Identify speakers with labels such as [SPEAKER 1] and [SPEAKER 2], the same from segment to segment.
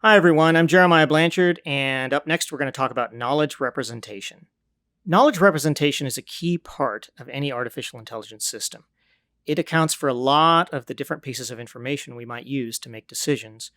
[SPEAKER 1] Hi, everyone. I'm Jeremiah Blanchard, and up next, we're going to talk about knowledge representation. Knowledge representation is a key part of any artificial intelligence system. It accounts for a lot of the different pieces of information we might use to make decisions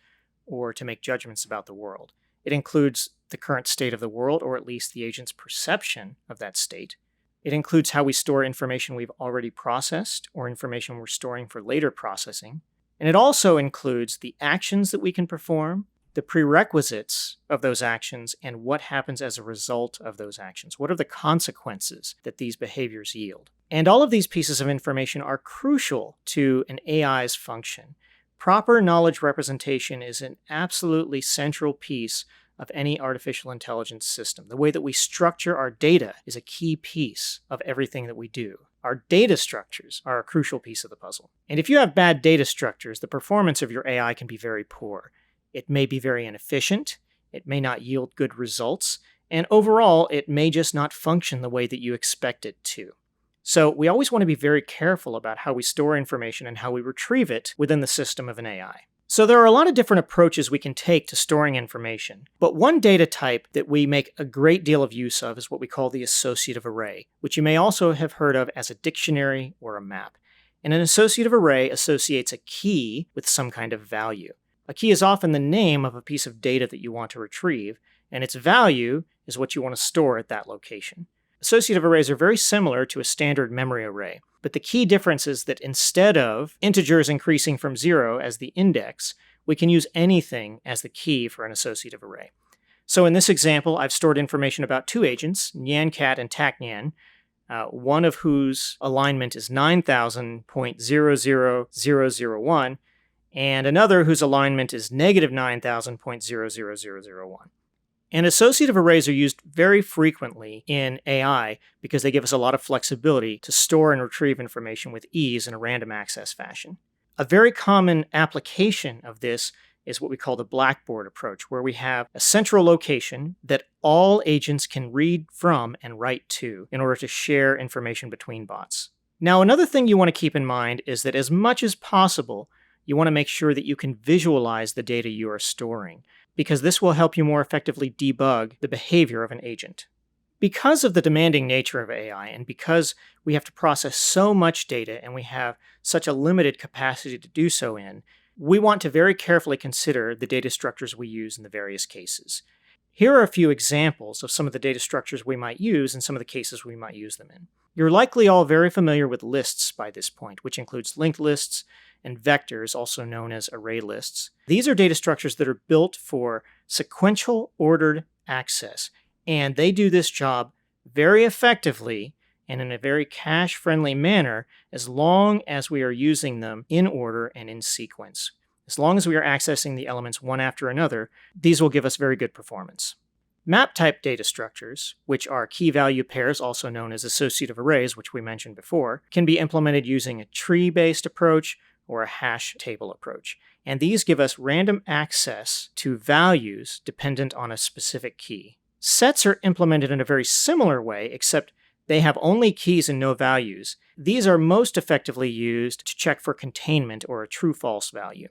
[SPEAKER 1] or to make judgments about the world. It includes the current state of the world, or at least the agent's perception of that state. It includes how we store information we've already processed or information we're storing for later processing. And it also includes the actions that we can perform, the prerequisites of those actions, and what happens as a result of those actions. What are the consequences that these behaviors yield? And all of these pieces of information are crucial to an AI's function. Proper knowledge representation is an absolutely central piece of any artificial intelligence system. The way that we structure our data is a key piece of everything that we do. Our data structures are a crucial piece of the puzzle. And if you have bad data structures, the performance of your AI can be very poor. It may be very inefficient, it may not yield good results, and overall, it may just not function the way that you expect it to. So we always want to be very careful about how we store information and how we retrieve it within the system of an AI. So there are a lot of different approaches we can take to storing information, but one data type that we make a great deal of use of is what we call the associative array, which you may also have heard of as a dictionary or a map. And an associative array associates a key with some kind of value. A key is often the name of a piece of data that you want to retrieve, and its value is what you want to store at that location. Associative arrays are very similar to a standard memory array, but the key difference is that instead of integers increasing from 0 as the index, we can use anything as the key for an associative array. So in this example, I've stored information about two agents, NyanCat and TacNyan, one of whose alignment is 9000.00001, and another whose alignment is negative 9000.00001. And associative arrays are used very frequently in AI because they give us a lot of flexibility to store and retrieve information with ease in a random access fashion. A very common application of this is what we call the Blackboard approach, where we have a central location that all agents can read from and write to in order to share information between bots. Now, another thing you want to keep in mind is that as much as possible, you want to make sure that you can visualize the data you are storing, because this will help you more effectively debug the behavior of an agent. Because of the demanding nature of AI, and because we have to process so much data and we have such a limited capacity to do so in, we want to very carefully consider the data structures we use in the various cases. Here are a few examples of some of the data structures we might use and some of the cases we might use them in. You're likely all very familiar with lists by this point, which includes linked lists and vectors, also known as array lists. These are data structures that are built for sequential ordered access, and they do this job very effectively and in a very cache-friendly manner as long as we are using them in order and in sequence. As long as we are accessing the elements one after another, these will give us very good performance. Map-type data structures, which are key-value pairs, also known as associative arrays, which we mentioned before, can be implemented using a tree-based approach or a hash table approach. And these give us random access to values dependent on a specific key. Sets are implemented in a very similar way, except they have only keys and no values. These are most effectively used to check for containment or a true-false value.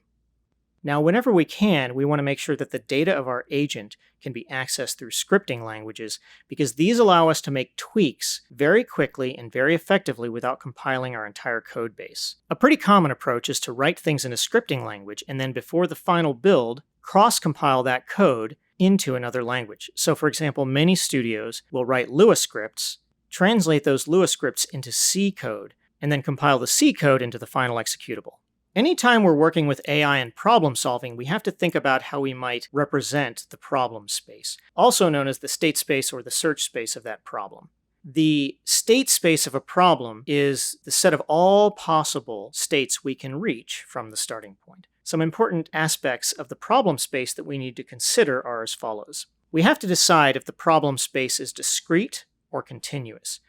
[SPEAKER 1] Now, whenever we can, we want to make sure that the data of our agent can be accessed through scripting languages, because these allow us to make tweaks very quickly and very effectively without compiling our entire code base. A pretty common approach is to write things in a scripting language and then before the final build, cross-compile that code into another language. So for example, many studios will write Lua scripts, translate those Lua scripts into C code, and then compile the C code into the final executable. Anytime we're working with AI and problem solving, we have to think about how we might represent the problem space, also known as the state space or the search space of that problem. The state space of a problem is the set of all possible states we can reach from the starting point. Some important aspects of the problem space that we need to consider are as follows. We have to decide if the problem space is discrete or continuous.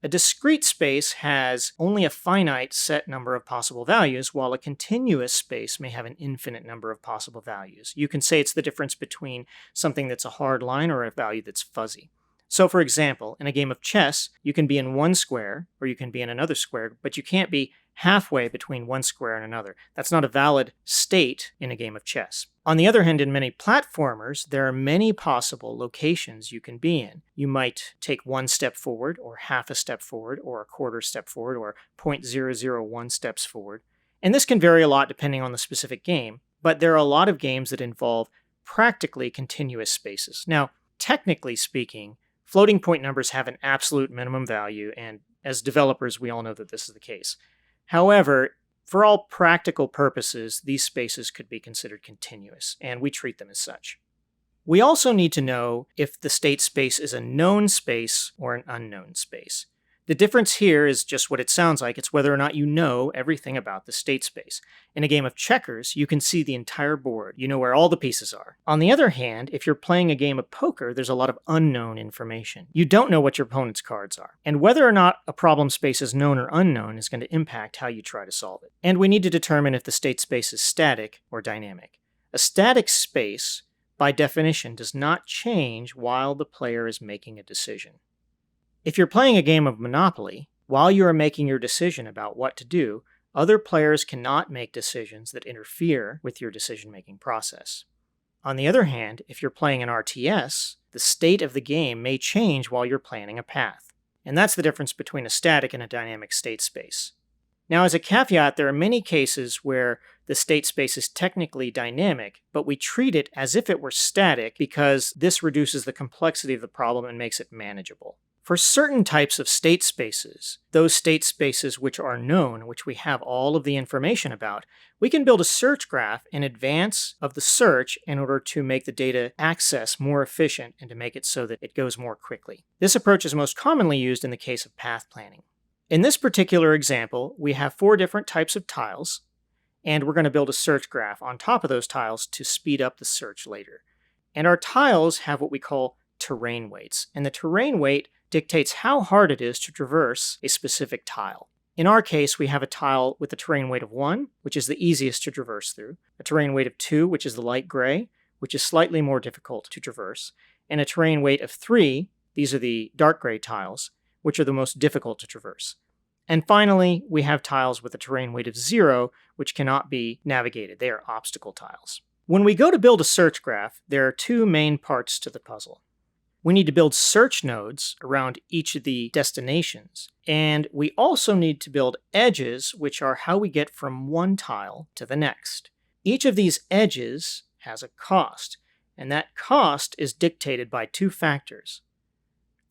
[SPEAKER 1] A discrete space has only a finite set number of possible values, while a continuous space may have an infinite number of possible values. You can say it's the difference between something that's a hard line or a value that's fuzzy. So for example, in a game of chess, you can be in one square or you can be in another square, but you can't be halfway between one square and another. That's not a valid state in a game of chess. On the other hand, in many platformers, there are many possible locations you can be in. You might take one step forward, or half a step forward, or a quarter step forward, or 0.001 steps forward. And this can vary a lot depending on the specific game, but there are a lot of games that involve practically continuous spaces. Now, technically speaking, floating point numbers have an absolute minimum value, and as developers, we all know that this is the case. However, for all practical purposes, these spaces could be considered continuous, and we treat them as such. We also need to know if the state space is a known space or an unknown space. The difference here is just what it sounds like. It's whether or not you know everything about the state space. In a game of checkers, you can see the entire board. You know where all the pieces are. On the other hand, if you're playing a game of poker, there's a lot of unknown information. You don't know what your opponent's cards are. And whether or not a problem space is known or unknown is going to impact how you try to solve it. And we need to determine if the state space is static or dynamic. A static space, by definition, does not change while the player is making a decision. If you're playing a game of Monopoly, while you are making your decision about what to do, other players cannot make decisions that interfere with your decision-making process. On the other hand, if you're playing an RTS, the state of the game may change while you're planning a path. And that's the difference between a static and a dynamic state space. Now, as a caveat, there are many cases where the state space is technically dynamic, but we treat it as if it were static because this reduces the complexity of the problem and makes it manageable. For certain types of state spaces, those state spaces which are known, which we have all of the information about, we can build a search graph in advance of the search in order to make the data access more efficient and to make it so that it goes more quickly. This approach is most commonly used in the case of path planning. In this particular example, we have 4 different types of tiles, and we're going to build a search graph on top of those tiles to speed up the search later. And our tiles have what we call terrain weights, and the terrain weight dictates how hard it is to traverse a specific tile. In our case, we have a tile with a terrain weight of 1, which is the easiest to traverse through, a terrain weight of 2, which is the light gray, which is slightly more difficult to traverse, and a terrain weight of 3, these are the dark gray tiles, which are the most difficult to traverse. And finally, we have tiles with a terrain weight of 0, which cannot be navigated. They are obstacle tiles. When we go to build a search graph, there are 2 main parts to the puzzle. We need to build search nodes around each of the destinations, and we also need to build edges, which are how we get from one tile to the next. Each of these edges has a cost, and that cost is dictated by 2 factors: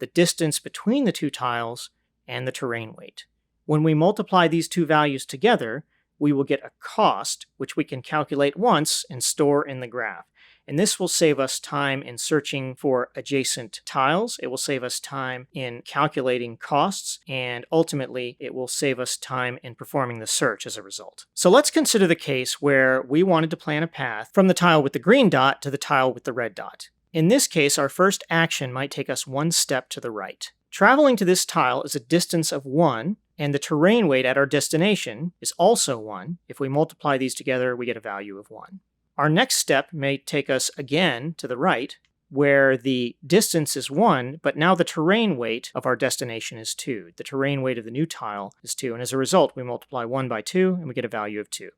[SPEAKER 1] the distance between the 2 tiles and the terrain weight. When we multiply these 2 values together, we will get a cost, which we can calculate once and store in the graph. And this will save us time in searching for adjacent tiles. It will save us time in calculating costs, and ultimately it will save us time in performing the search as a result. So let's consider the case where we wanted to plan a path from the tile with the green dot to the tile with the red dot. In this case, our first action might take us 1 step to the right. Traveling to this tile is a distance of 1, and the terrain weight at our destination is also 1. If we multiply these together, we get a value of 1. Our next step may take us again to the right, where the distance is 1, but now the terrain weight of our destination is 2. The terrain weight of the new tile is 2, and as a result, we multiply 1 by 2, and we get a value of 2.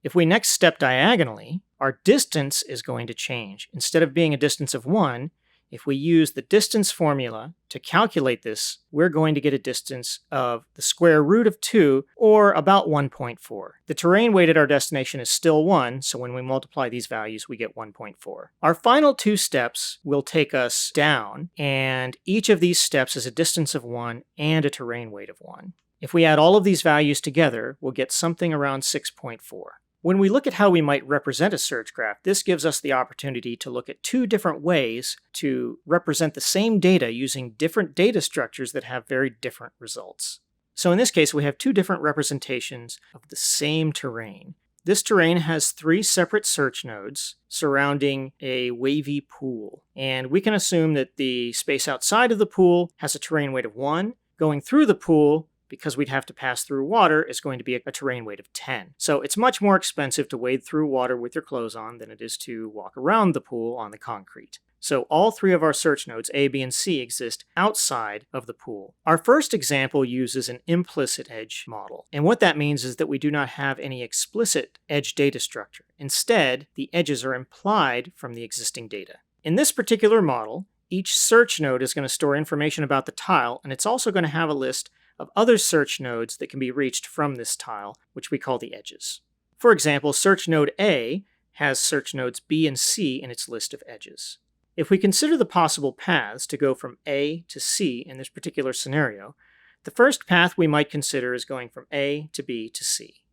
[SPEAKER 1] If we next step diagonally, our distance is going to change. Instead of being a distance of 1, if we use the distance formula to calculate this, we're going to get a distance of the square root of 2, or about 1.4. The terrain weight at our destination is still 1, so when we multiply these values, we get 1.4. Our final 2 steps will take us down, and each of these steps is a distance of 1 and a terrain weight of 1. If we add all of these values together, we'll get something around 6.4. When we look at how we might represent a search graph, this gives us the opportunity to look at 2 different ways to represent the same data using different data structures that have very different results. So in this case, we have 2 different representations of the same terrain. This terrain has 3 separate search nodes surrounding a wavy pool, and we can assume that the space outside of the pool has a terrain weight of 1. Going through the pool, because we'd have to pass through water, is going to be a terrain weight of 10. So it's much more expensive to wade through water with your clothes on than it is to walk around the pool on the concrete. So all three of our search nodes, A, B, and C, exist outside of the pool. Our first example uses an implicit edge model. And what that means is that we do not have any explicit edge data structure. Instead, the edges are implied from the existing data. In this particular model, each search node is going to store information about the tile, and it's also going to have a list of other search nodes that can be reached from this tile, which we call the edges. For example, search node A has search nodes B and C in its list of edges. If we consider the possible paths to go from A to C in this particular scenario, the first path we might consider is going from A to B to C.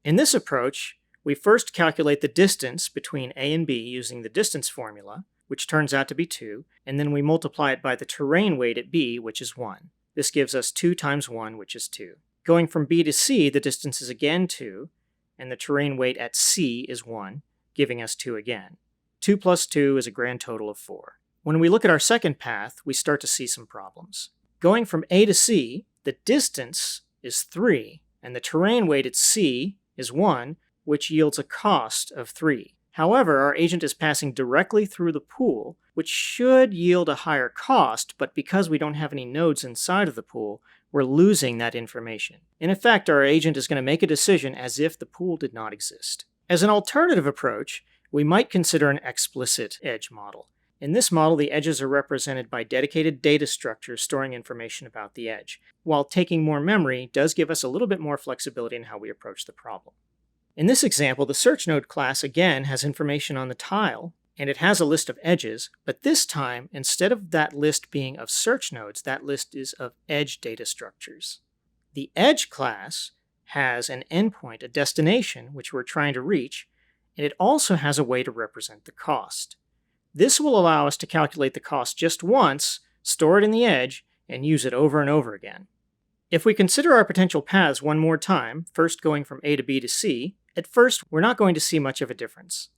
[SPEAKER 1] In this approach, we first calculate the distance between A and B using the distance formula, which turns out to be 2, and then we multiply it by the terrain weight at B, which is 1. This gives us 2 times 1, which is 2. Going from B to C, the distance is again 2, and the terrain weight at C is 1, giving us 2 again. 2 plus 2 is a grand total of 4. When we look at our second path, we start to see some problems. Going from A to C, the distance is 3, and the terrain weight at C is 1, which yields a cost of 3. However, our agent is passing directly through the pool, which should yield a higher cost, but because we don't have any nodes inside of the pool, we're losing that information. In effect, our agent is going to make a decision as if the pool did not exist. As an alternative approach, we might consider an explicit edge model. In this model, the edges are represented by dedicated data structures storing information about the edge, while taking more memory does give us a little bit more flexibility in how we approach the problem. In this example, the search node class again has information on the tile, and it has a list of edges, but this time, instead of that list being of search nodes, that list is of edge data structures. The edge class has an endpoint, a destination, which we're trying to reach, and it also has a way to represent the cost. This will allow us to calculate the cost just once, store it in the edge, and use it over and over again. If we consider our potential paths one more time, first going from A to B to C, at first we're not going to see much of a difference.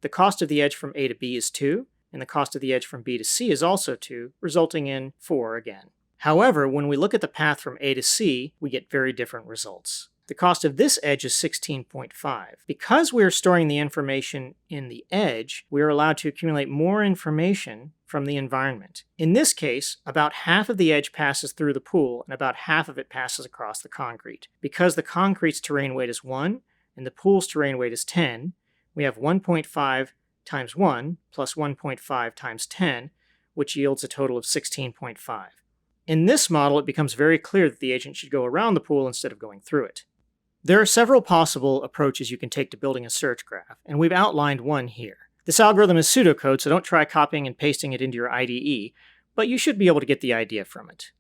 [SPEAKER 1] The cost of the edge from A to B is 2, and the cost of the edge from B to C is also 2, resulting in 4 again. However, when we look at the path from A to C, we get very different results. The cost of this edge is 16.5. Because we are storing the information in the edge, we are allowed to accumulate more information from the environment. In this case, about half of the edge passes through the pool, and about half of it passes across the concrete. Because the concrete's terrain weight is 1, and the pool's terrain weight is 10, we have 1.5 times 1 plus 1.5 times 10, which yields a total of 16.5. In this model, it becomes very clear that the agent should go around the pool instead of going through it. There are several possible approaches you can take to building a search graph, and we've outlined one here. This algorithm is pseudocode, so don't try copying and pasting it into your IDE, but you should be able to get the idea from it.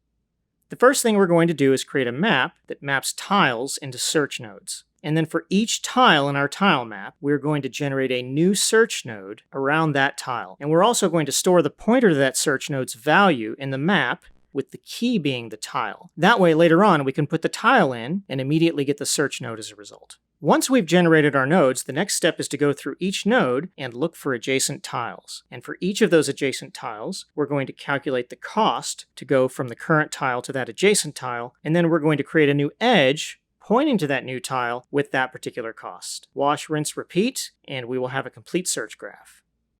[SPEAKER 1] The first thing we're going to do is create a map that maps tiles into search nodes. And then for each tile in our tile map, we're going to generate a new search node around that tile. And we're also going to store the pointer to that search node's value in the map, with the key being the tile. That way, later on, we can put the tile in and immediately get the search node as a result. Once we've generated our nodes, the next step is to go through each node and look for adjacent tiles. And for each of those adjacent tiles, we're going to calculate the cost to go from the current tile to that adjacent tile, and then we're going to create a new edge pointing to that new tile with that particular cost. Wash, rinse, repeat, and we will have a complete search graph.